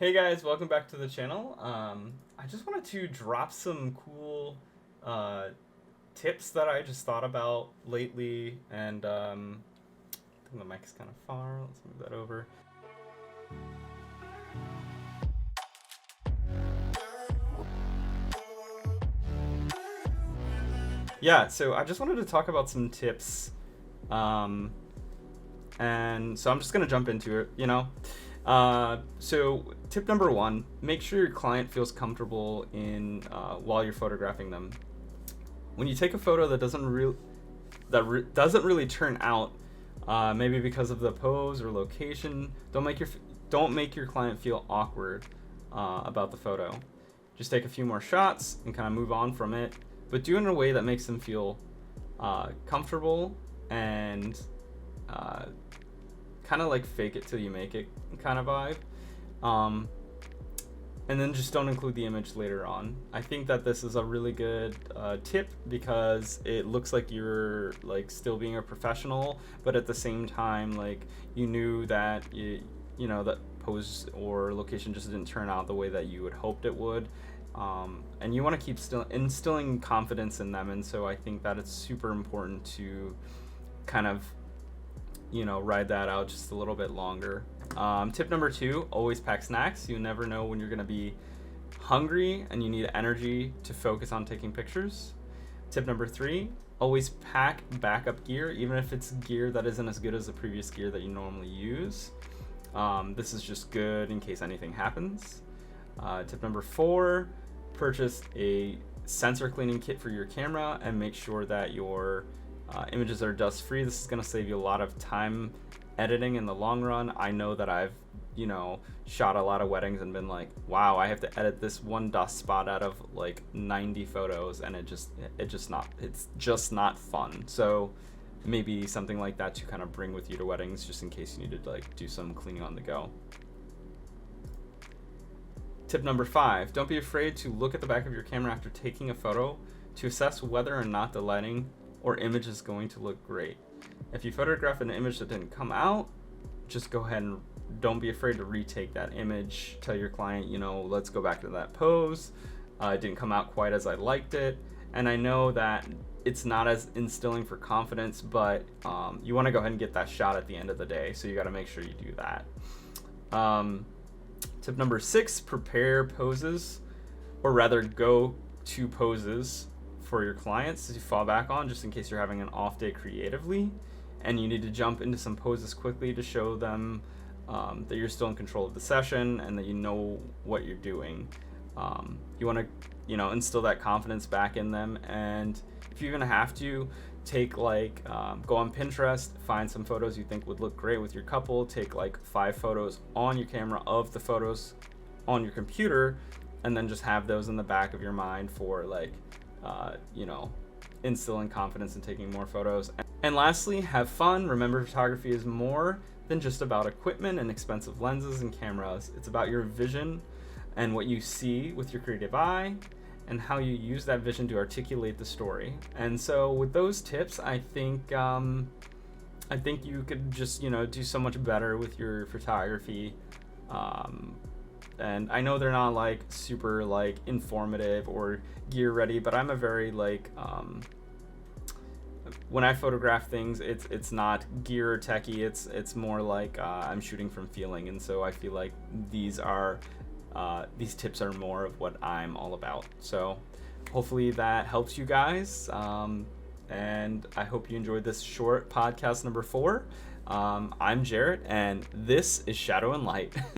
Hey guys, welcome back to the channel. I just wanted to drop some cool uh, tips that I just thought about lately, and I think the mic is kind of far. Let's move that over. Yeah, so I just wanted to talk about some tips, um, and so I'm just gonna jump into it. So tip number one: make sure your client feels comfortable in while you're photographing them. When you take a photo that doesn't really turn out, maybe because of the pose or location, don't make your client feel awkward about the photo. Just take a few more shots and kind of move on from it, but do it in a way that makes them feel comfortable and uh, kind of like fake it till you make it kind of vibe. Um, and then just don't include the image later on. I think that this is a really good tip because it looks like you're like still being a professional, but at the same time, like you knew that that pose or location just didn't turn out the way that you had hoped it would. And you want to keep still instilling confidence in them, and so I think that it's super important to kind of ride that out just a little bit longer. Tip number two: always pack snacks. You never know when you're going to be hungry and you need energy to focus on taking pictures. Tip number three: always pack backup gear, even if it's gear that isn't as good as the previous gear that you normally use. This is just good in case anything happens. Tip number four: purchase a sensor cleaning kit for your camera and make sure that your images are dust free. This is going to save you a lot of time editing in the long run. I know that I've shot a lot of weddings and been like, wow, I have to edit this one dust spot out of like 90 photos, and it's just not fun. So maybe something like that to kind of bring with you to weddings, just in case you need to like do some cleaning on the go. Tip number five: don't be afraid to look at the back of your camera after taking a photo to assess whether or not the lighting or image is going to look great. If you photograph an image that didn't come out, just go ahead and don't be afraid to retake that image. Tell your client, let's go back to that pose. It didn't come out quite as I liked it. And I know that it's not as instilling for confidence, but you want to go ahead and get that shot at the end of the day. So you got to make sure you do that. Tip number six: prepare poses, or rather go to poses for your clients to fall back on, just in case you're having an off day creatively and you need to jump into some poses quickly to show them that you're still in control of the session and that you know what you're doing. You want to instill that confidence back in them, and if you're gonna have to take go on Pinterest, find some photos you think would look great with your couple, take like 5 photos on your camera of the photos on your computer, and then just have those in the back of your mind for instilling confidence and taking more photos. And lastly, have fun. Remember, photography is more than just about equipment and expensive lenses and cameras. It's about your vision and what you see with your creative eye and how you use that vision to articulate the story. And so with those tips, I think you could just do so much better with your photography. And I know they're not like super like informative or gear ready, but I'm a very when I photograph things, it's not gear or techie. It's more like I'm shooting from feeling, and so I feel like these tips are more of what I'm all about. So hopefully that helps you guys, and I hope you enjoyed this short podcast number 4. I'm Jarrett, and this is Shadow and Light.